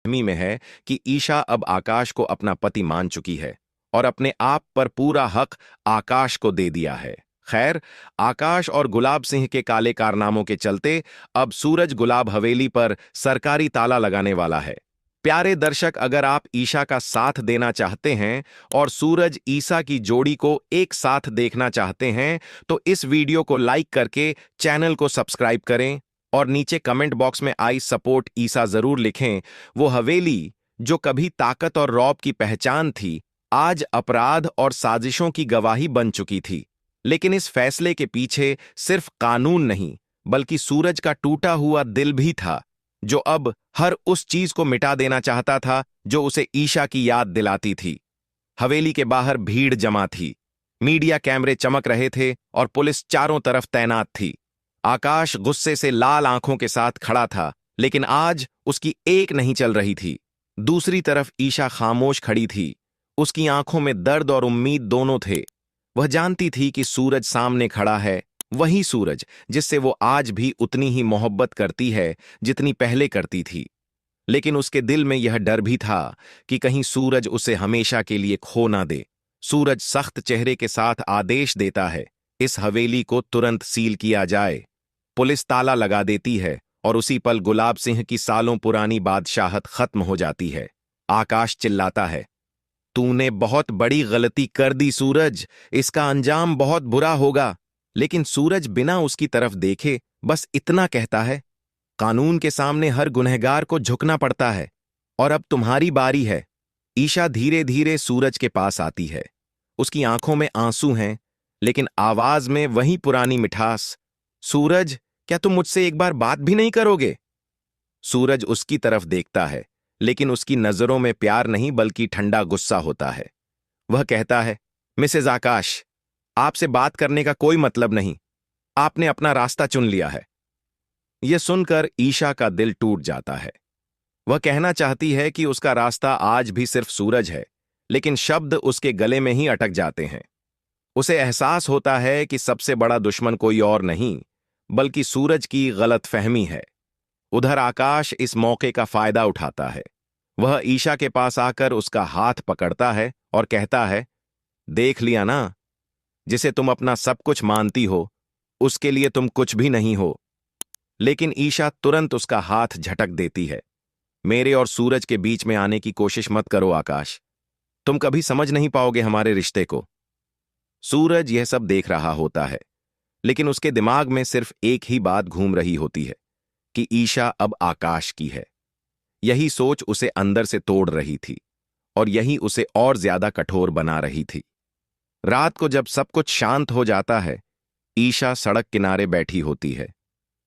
फहमी में है कि ईशा अब आकाश को अपना पति मान चुकी है और अपने आप पर पूरा हक आकाश को दे दिया है। खैर, आकाश और गुलाब सिंह के काले कारनामों के चलते अब सूरज गुलाब हवेली पर सरकारी ताला लगाने वाला है। प्यारे दर्शक, अगर आप ईशा का साथ देना चाहते हैं और सूरज ईसा की जोड़ी को एक साथ देखना चाहते हैं तो इस वीडियो को लाइक करके चैनल को सब्सक्राइब करें और नीचे कमेंट बॉक्स में आई सपोर्ट ईसा जरूर लिखें। वो हवेली जो कभी ताकत और रौब की पहचान थी, आज अपराध और साजिशों की गवाही बन चुकी थी। लेकिन इस फैसले के पीछे सिर्फ कानून नहीं, बल्कि सूरज का टूटा हुआ दिल भी था, जो अब हर उस चीज को मिटा देना चाहता था जो उसे ईशा की याद दिलाती थी। हवेली के बाहर भीड़ जमा थी, मीडिया कैमरे चमक रहे थे और पुलिस चारों तरफ तैनात थी। आकाश गुस्से से लाल आंखों के साथ खड़ा था, लेकिन आज उसकी एक नहीं चल रही थी। दूसरी तरफ ईशा खामोश खड़ी थी, उसकी आंखों में दर्द और उम्मीद दोनों थे। वह जानती थी कि सूरज सामने खड़ा है, वही सूरज जिससे वो आज भी उतनी ही मोहब्बत करती है जितनी पहले करती थी। लेकिन उसके दिल में यह डर भी था कि कहीं सूरज उसे हमेशा के लिए खो ना दे। सूरज सख्त चेहरे के साथ आदेश देता है, इस हवेली को तुरंत सील किया जाए। पुलिस ताला लगा देती है और उसी पल गुलाब सिंह की सालों पुरानी बादशाहत खत्म हो जाती है। आकाश चिल्लाता है, तूने बहुत बड़ी गलती कर दी सूरज, इसका अंजाम बहुत बुरा होगा। लेकिन सूरज बिना उसकी तरफ देखे बस इतना कहता है, कानून के सामने हर गुनहगार को झुकना पड़ता है और अब तुम्हारी बारी है। ईशा धीरे धीरे सूरज के पास आती है। उसकी आंखों में आंसू हैं, लेकिन आवाज में वही पुरानी मिठास। सूरज, क्या तुम मुझसे एक बार बात भी नहीं करोगे? सूरज उसकी तरफ देखता है, लेकिन उसकी नजरों में प्यार नहीं बल्कि ठंडा गुस्सा होता है। वह कहता है, मिसेज आकाश, आपसे बात करने का कोई मतलब नहीं, आपने अपना रास्ता चुन लिया है। यह सुनकर ईशा का दिल टूट जाता है। वह कहना चाहती है कि उसका रास्ता आज भी सिर्फ सूरज है, लेकिन शब्द उसके गले में ही अटक जाते हैं। उसे एहसास होता है कि सबसे बड़ा दुश्मन कोई और नहीं, बल्कि सूरज की गलतफहमी है। उधर आकाश इस मौके का फायदा उठाता है। वह ईशा के पास आकर उसका हाथ पकड़ता है और कहता है, देख लिया ना, जिसे तुम अपना सब कुछ मानती हो, उसके लिए तुम कुछ भी नहीं हो। लेकिन ईशा तुरंत उसका हाथ झटक देती है। मेरे और सूरज के बीच में आने की कोशिश मत करो आकाश, तुम कभी समझ नहीं पाओगे हमारे रिश्ते को। सूरज यह सब देख रहा होता है, लेकिन उसके दिमाग में सिर्फ एक ही बात घूम रही होती है कि ईशा अब आकाश की है। यही सोच उसे अंदर से तोड़ रही थी और यही उसे और ज्यादा कठोर बना रही थी। रात को जब सब कुछ शांत हो जाता है, ईशा सड़क किनारे बैठी होती है।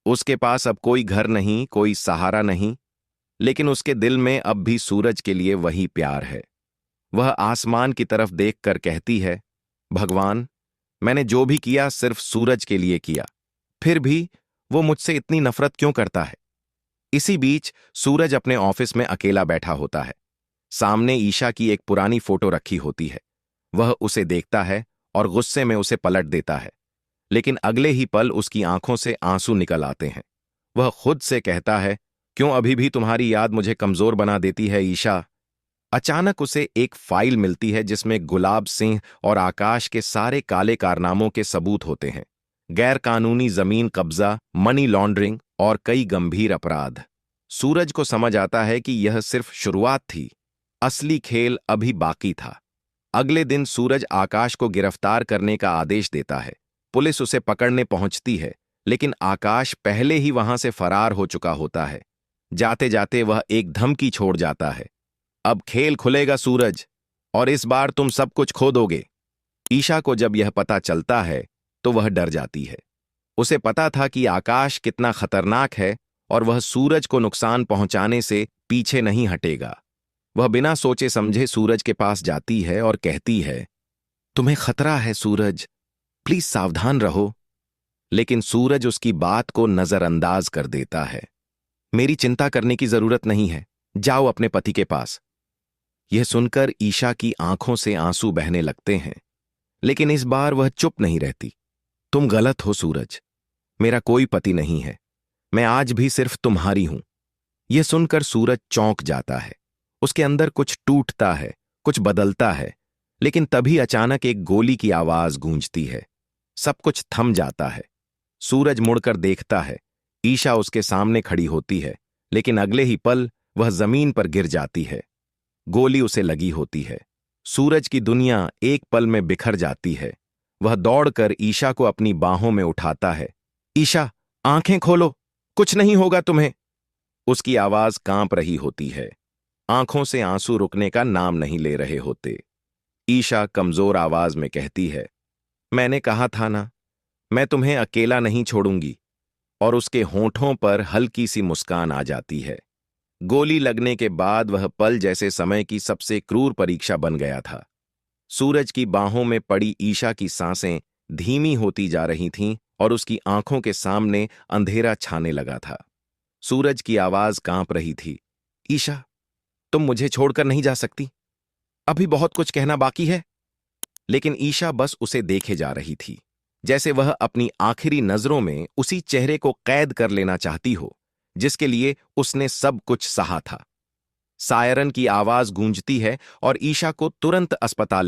उसके पास अब कोई घर नहीं, कोई सहारा नहीं, लेकिन उसके दिल में अब भी सूरज के लिए वही प्यार है। वह आसमान की तरफ देखकर कहती है, भगवान, मैंने जो भी किया सिर्फ सूरज के लिए किया, फिर भी वो मुझसे इतनी नफरत क्यों करता है? इसी बीच सूरज अपने ऑफिस में अकेला बैठा होता है। सामने ईशा की एक पुरानी फोटो रखी होती है। वह उसे देखता है और गुस्से में उसे पलट देता है, लेकिन अगले ही पल उसकी आंखों से आंसू निकल आते हैं। वह खुद से कहता है, क्यों अभी भी तुम्हारी याद मुझे कमजोर बना देती है ईशा? अचानक उसे एक फाइल मिलती है जिसमें गुलाब सिंह और आकाश के सारे काले कारनामों के सबूत होते हैं। गैर कानूनी जमीन कब्जा, मनी लॉन्ड्रिंग और कई गंभीर अपराध। सूरज को समझ आता है कि यह सिर्फ शुरुआत थी, असली खेल अभी बाकी था। अगले दिन सूरज आकाश को गिरफ्तार करने का आदेश देता है। पुलिस उसे पकड़ने पहुंचती है, लेकिन आकाश पहले ही वहां से फरार हो चुका होता है। जाते जाते वह एक धमकी छोड़ जाता है, अब खेल खुलेगा सूरज, और इस बार तुम सब कुछ खो दोगे। ईशा को जब यह पता चलता है तो वह डर जाती है। उसे पता था कि आकाश कितना खतरनाक है और वह सूरज को नुकसान पहुंचाने से पीछे नहीं हटेगा। वह बिना सोचे समझे सूरज के पास जाती है और कहती है, तुम्हें खतरा है सूरज, प्लीज सावधान रहो। लेकिन सूरज उसकी बात को नजरअंदाज कर देता है। मेरी चिंता करने की जरूरत नहीं है, जाओ अपने पति के पास। यह सुनकर ईशा की आंखों से आंसू बहने लगते हैं, लेकिन इस बार वह चुप नहीं रहती। तुम गलत हो सूरज, मेरा कोई पति नहीं है, मैं आज भी सिर्फ तुम्हारी हूं। यह सुनकर सूरज चौंक जाता है। उसके अंदर कुछ टूटता है, कुछ बदलता है। लेकिन तभी अचानक एक गोली की आवाज गूंजती है। सब कुछ थम जाता है। सूरज मुड़कर देखता है। ईशा उसके सामने खड़ी होती है, लेकिन अगले ही पल वह जमीन पर गिर जाती है। गोली उसे लगी होती है। सूरज की दुनिया एक पल में बिखर जाती है। वह दौड़कर ईशा को अपनी बाहों में उठाता है। ईशा, आंखें खोलो, कुछ नहीं होगा तुम्हें। उसकी आवाज कांप रही होती है। आंखों से आंसू रुकने का नाम नहीं ले रहे होते। ईशा कमजोर आवाज में कहती है, मैंने कहा था ना, मैं तुम्हें अकेला नहीं छोड़ूंगी। और उसके होंठों पर हल्की सी मुस्कान आ जाती है। गोली लगने के बाद वह पल जैसे समय की सबसे क्रूर परीक्षा बन गया था। सूरज की बाहों में पड़ी ईशा की सांसें धीमी होती जा रही थीं और उसकी आंखों के सामने अंधेरा छाने लगा था। सूरज की आवाज कांप रही थी, ईशा, तुम मुझे छोड़कर नहीं जा सकती। अभी बहुत कुछ कहना बाकी है। लेकिन ईशा बस उसे देखे जा रही थी, जैसे वह अपनी आखिरी नजरों में उसी चेहरे को कैद कर लेना चाहती हो जिसके लिए उसने सब कुछ सहा था। सायरन की आवाज गूंजती है और ईशा को तुरंत अस्पताल ले